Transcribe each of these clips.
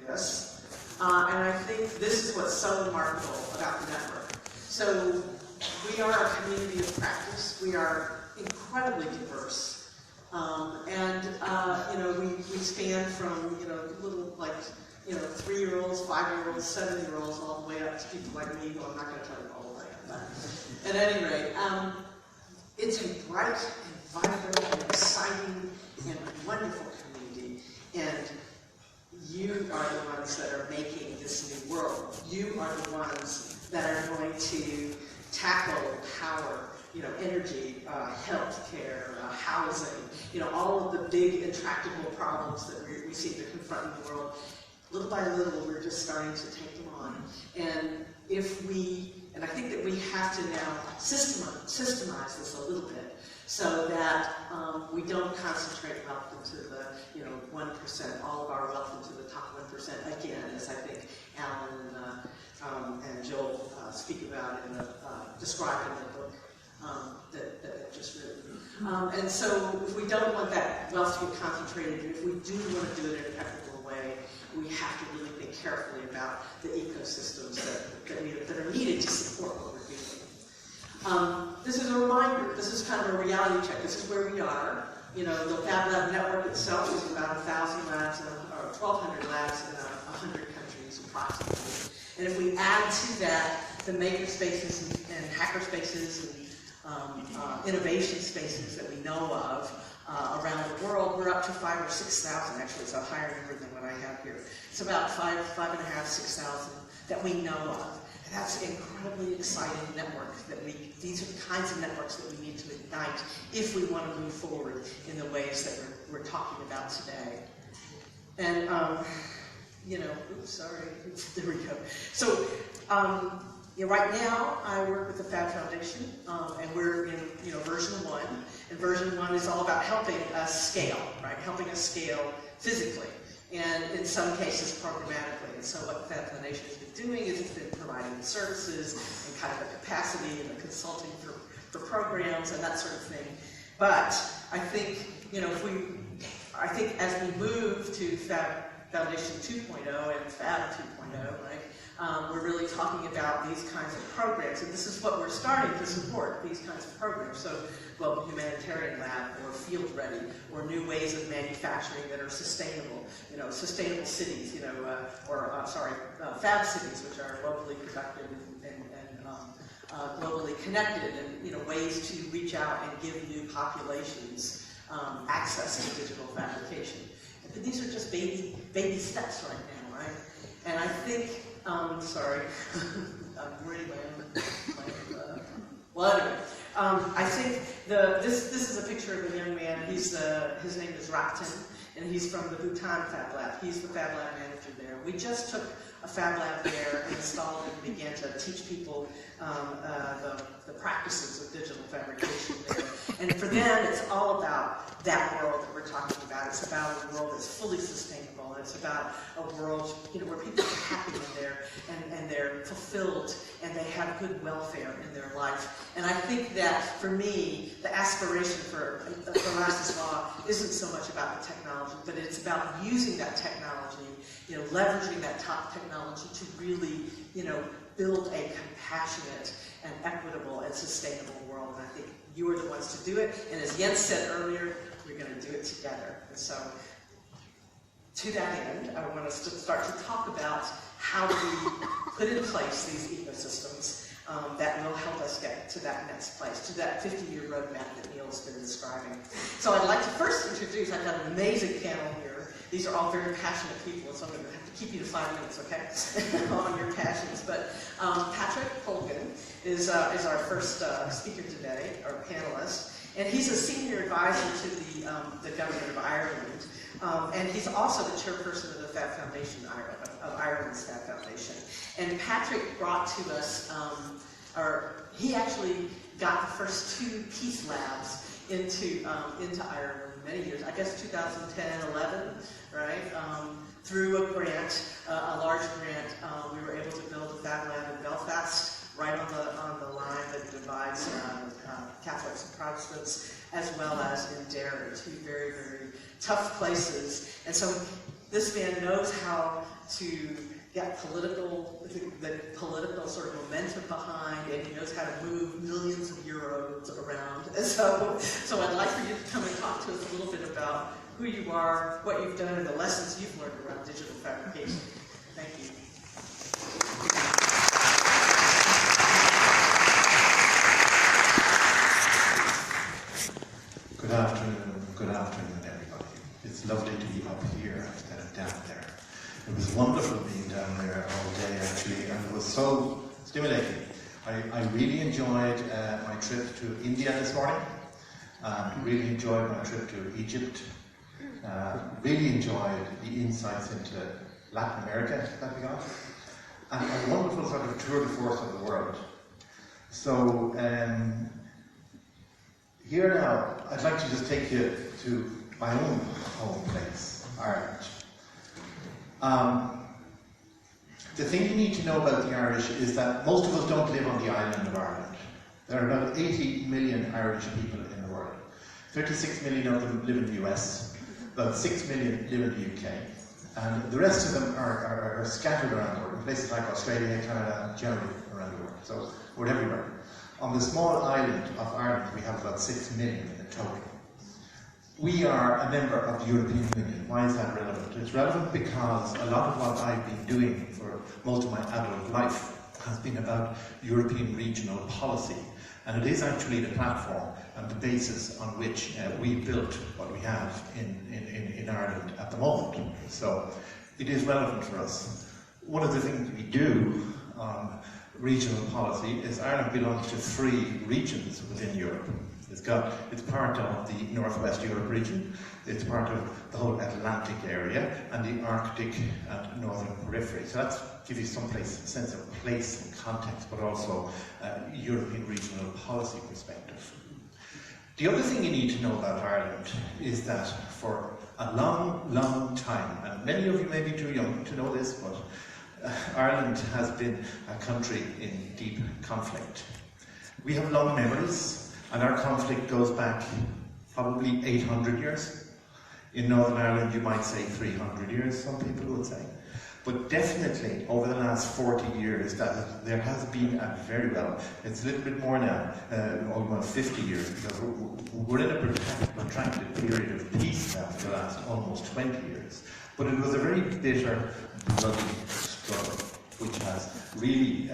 this. And I think this is what's so remarkable about the network. So we are a community of practice. We are incredibly diverse. You know, we span from, you know, little, like, you know, 3-year-olds, 5-year-olds, 7-year-olds, all the way up to people like me, who I'm not going to tell you all of that. But at any rate, it's a bright and vibrant and exciting and wonderful community. And you are the ones that are making this new world. You are the ones that are going to tackle power, you know, energy, healthcare, housing, you know, all of the big intractable problems that we seem to confront in the world. Little by little, we're just starting to take them on. And if we, and I think that we have to now systemize this a little bit, so that we don't concentrate wealth into the, you know, 1%, all of our wealth into the top 1%, again, as I think Alan and Joel speak about in the, described in the book that just written. And so if we don't want that wealth to be concentrated, if we do want to do it in an equitable way, we have to really think carefully about the ecosystems that are needed to support what we're doing. This is a reminder. This is kind of a reality check. This is where we are. You know, the Fab Lab network itself is about 1,000 labs, or 1,200 labs in 100 countries approximately. And if we add to that the maker spaces and hacker spaces and innovation spaces that we know of around the world, we're up to 5,000 or 6,000. Actually, it's a higher number than what I have here. It's about 5,500, 6,000 that we know of. And that's an incredibly exciting network that these are the kinds of networks that we need to ignite if we want to move forward in the ways that we're talking about today. And, you know, oops, sorry, there we go. So, yeah, right now, I work with the Fab Foundation, and we're in, you know, version 1. And version 1 is all about helping us scale, right? Helping us scale physically, and in some cases programmatically. And so what the Fab Foundation has been doing is it's been providing the services and kind of the capacity and the consulting for programs and that sort of thing. But I think, you know, I think as we move to Fab Foundation 2.0 and Fab 2.0, right? We're really talking about these kinds of programs, and this is what we're starting to support, these kinds of programs. So, well, humanitarian lab, or field ready, or new ways of manufacturing that are sustainable, you know, sustainable cities, you know, fab cities, which are locally productive and globally connected, and, you know, ways to reach out and give new populations access to digital fabrication. But these are just baby steps right now, right? And I think, sorry, I'm worried well, anyway, I think this is a picture of a young man. His name is Rakten, and he's from the Bhutan Fab Lab. He's the Fab Lab manager there. We just took a Fab Lab there and installed it and began to teach people the practices of digital fabrication there. And for them, it's all about that world that we're talking about. It's about a world that's fully sustainable. It's about a world, you know, where people are happy and they're fulfilled and they have good welfare in their life. And I think that, for me, the aspiration for Lassus Law isn't so much about the technology, but it's about using that technology, you know, leveraging that top technology to really, you know, build a compassionate and equitable and sustainable world. And I think you are the ones to do it. And as Jens said earlier, we're going to do it together. And so, to that end, I want us to start to talk about how do we put in place these ecosystems that will help us get to that next place, to that 50-year roadmap that Neil's been describing. So I'd like to first introduce, I've got an amazing panel here. These are all very passionate people, so I'm going to have to keep you to 5 minutes, okay, on your passions. But Patrick Polgan is our first speaker today, our panelist, and he's a senior advisor to the government of Ireland. And he's also the chairperson of the Fab Foundation, of Ireland's Fab Foundation. And Patrick brought to us, he actually got the first 2 peace labs into Ireland many years, I guess 2010, 11, right? Through a grant, a large grant, we were able to build a Fab lab in Belfast, right on the line that divides Catholics and Protestants, as well as in Derry, 2 very, very tough places. And so This man knows how to get the political sort of momentum behind, and he knows how to move millions of euros around. And so I'd like for you to come and talk to us a little bit about who you are, what you've done, and the lessons you've learned around digital fabrication. Thank you. Good afternoon, everybody. It's lovely to be up here instead of down there. It was wonderful being down there all day, actually, and it was so stimulating. I really enjoyed my trip to India this morning. Really enjoyed my trip to Egypt. Really enjoyed the insights into Latin America that we got. And a wonderful sort of tour de force of the world. So, here now, I'd like to just take you to my own home place, Ireland. The thing you need to know about the Irish is that most of us don't live on the island of Ireland. There are about 80 million Irish people in the world. 36 million of them live in the US, about 6 million live in the UK, and the rest of them are scattered around the world, in places like Australia, Canada, and generally around the world. So we're everywhere. On the small island of Ireland, we have about 6 million in total. We are a member of the European Union. Why is that relevant? It's relevant because a lot of what I've been doing for most of my adult life has been about European regional policy. And it is actually the platform and the basis on which we built what we have in Ireland at the moment. So it is relevant for us. One of the things we do on regional policy is Ireland belongs to 3 regions within Europe. It's part of the Northwest Europe region, it's part of the whole Atlantic area, and the Arctic and Northern periphery. So that's give you some sense of place and context, but also European regional policy perspective. The other thing you need to know about Ireland is that for a long, long time, and many of you may be too young to know this, but Ireland has been a country in deep conflict. We have long memories, and our conflict goes back probably 800 years. In Northern Ireland, you might say 300 years, some people would say. But definitely, over the last 40 years, there has been a it's a little bit more now, almost 50 years, because we're in a protracted period of peace now for the last almost 20 years. But it was a very bitter, bloody struggle, which has really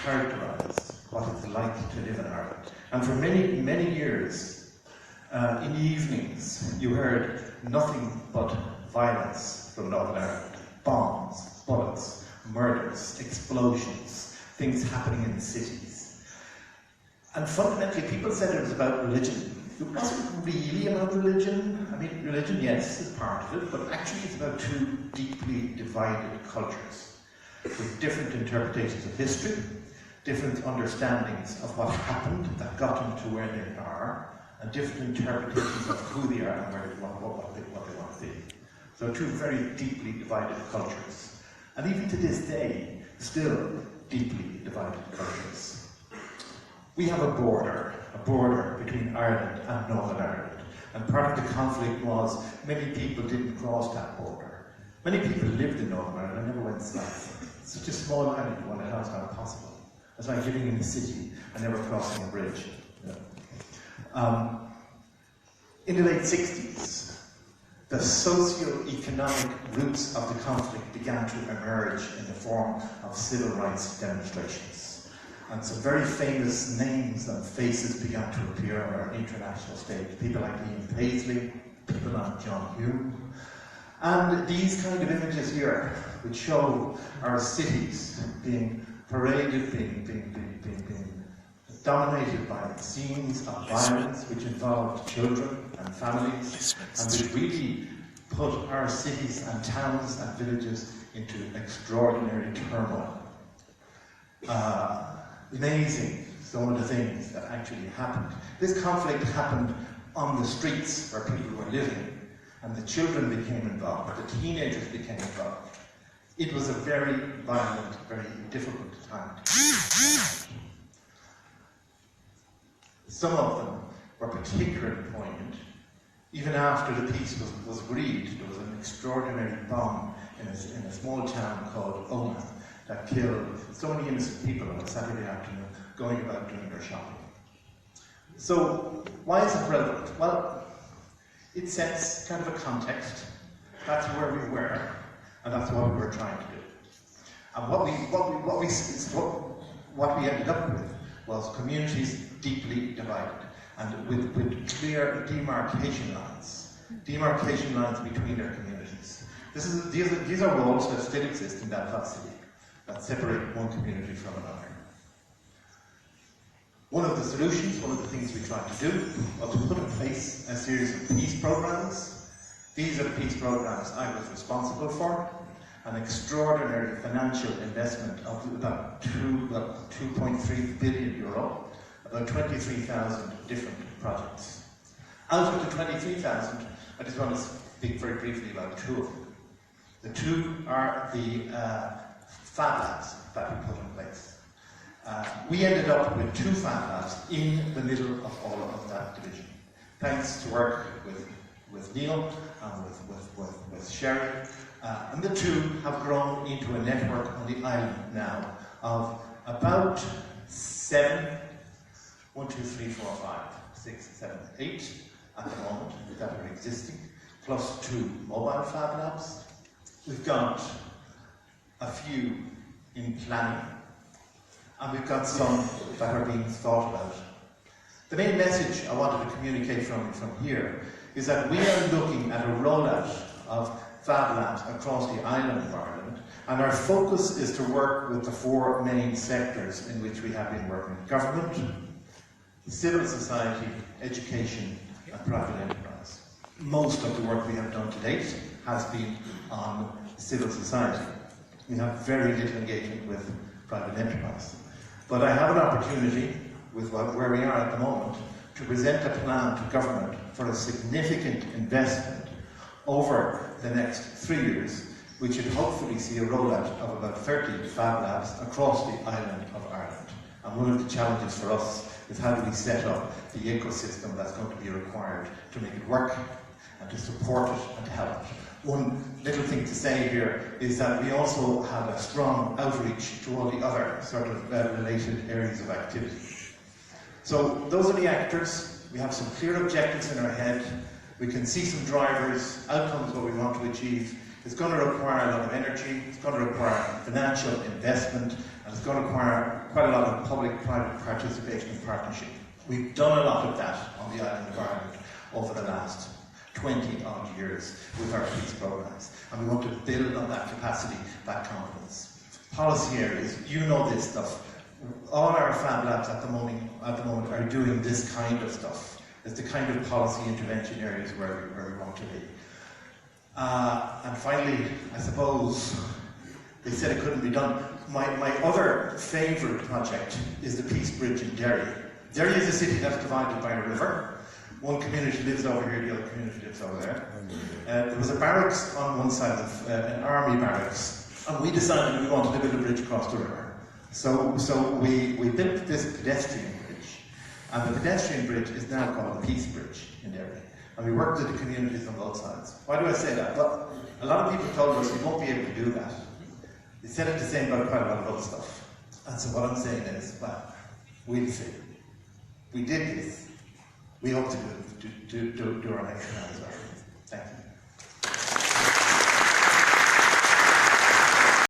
characterised what it's like to live in Ireland. And for many, many years, in the evenings, you heard nothing but violence from Northern Ireland. Bombs, bullets, murders, explosions, things happening in the cities. And fundamentally, people said it was about religion. It wasn't really about religion. I mean, religion, yes, is part of it, but actually it's about 2 deeply divided cultures with different interpretations of history, different understandings of what happened that got them to where they are, and different interpretations of who they are and what they want to be. So 2 very deeply divided cultures. And even to this day, still deeply divided cultures. We have a border between Ireland and Northern Ireland. And part of the conflict was many people didn't cross that border. Many people lived in Northern Ireland and never went south. Such a small island, you wonder how it's not possible. It's like living in a city and never crossing a bridge. Yeah. In the late 60s, the socio-economic roots of the conflict began to emerge in the form of civil rights demonstrations. And some very famous names and faces began to appear on our international stage. People like Ian Paisley, people like John Hume. And these kind of images here, which show our cities being paraded, being dominated by scenes of violence which involved children and families, and which really put our cities and towns and villages into extraordinary turmoil. Amazing, some of the things that actually happened. This conflict happened on the streets where people were living, and the children became involved, the teenagers became involved. It was a very violent, very difficult time. Some of them were particularly poignant Even after the peace was agreed, there was an extraordinary bomb in a small town called Oman that killed so many innocent people on a Saturday afternoon going about doing their shopping. So, why is it relevant? Well, it sets kind of a context. That's where we were, and that's what we were trying to do. And what we ended up with was communities deeply divided, and with clear demarcation lines between their communities. These are walls that still exist in that city that separate one community from another. One of the solutions, one of the things we tried to do, was to put in place a series of peace programs. These are the peace programs I was responsible for. An extraordinary financial investment of about 2.3 billion euro, about 23,000 different projects. Out of the 23,000, I just want to speak very briefly about two of them. The two are the fab labs that we put in place. We ended up with 2 fab labs in the middle of all of that division, thanks to work with Neil and with Sherry. And the 2 have grown into a network on the island now of about 7, 1, 2, 3, 4, 5, 6, 7, 8 at the moment that are existing, plus 2 mobile fab labs. We've got a few in planning, and we've got some that are being thought about. The main message I wanted to communicate from here is that we are looking at a rollout of fab labs across the island of Ireland, and our focus is to work with the 4 main sectors in which we have been working: government, civil society, education, and private enterprise. Most of the work we have done to date has been on civil society. We have very little engagement with private enterprise. But I have an opportunity, with where we are at the moment, to present a plan to government for a significant investment over the next 3 years, which should hopefully see a rollout of about 30 fab labs across the island of Ireland. And one of the challenges for us is how do we set up the ecosystem that's going to be required to make it work and to support it and help it. One little thing to say here is that we also have a strong outreach to all the other sort of related areas of activity. So those are the actors. We have some clear objectives in our head. We can see some drivers, outcomes, what we want to achieve. It's going to require a lot of energy, it's going to require financial investment, and it's going to require quite a lot of public-private participation and partnership. We've done a lot of that on the island of Ireland over the last 20-odd years with our peace programs, and we want to build on that capacity, that confidence. Policy areas, you know this stuff. All our fab labs at the moment are doing this kind of stuff. It's the kind of policy intervention areas where we want to be. And finally, I suppose, they said it couldn't be done. My other favourite project is the Peace Bridge in Derry. Derry is a city that's divided by a river. One community lives over here, the other community lives over there. There was a barracks on one side of an army barracks, and we decided we wanted to build a bridge across the river. So we built this pedestrian bridge, and the pedestrian bridge is now called the Peace Bridge in Derry. And we worked with the communities on both sides. Why do I say that? Well, a lot of people told us we won't be able to do that. They said it the same about quite a lot of other stuff. And so what I'm saying is, well, we'll see. We did this. We hope to do our next round as well.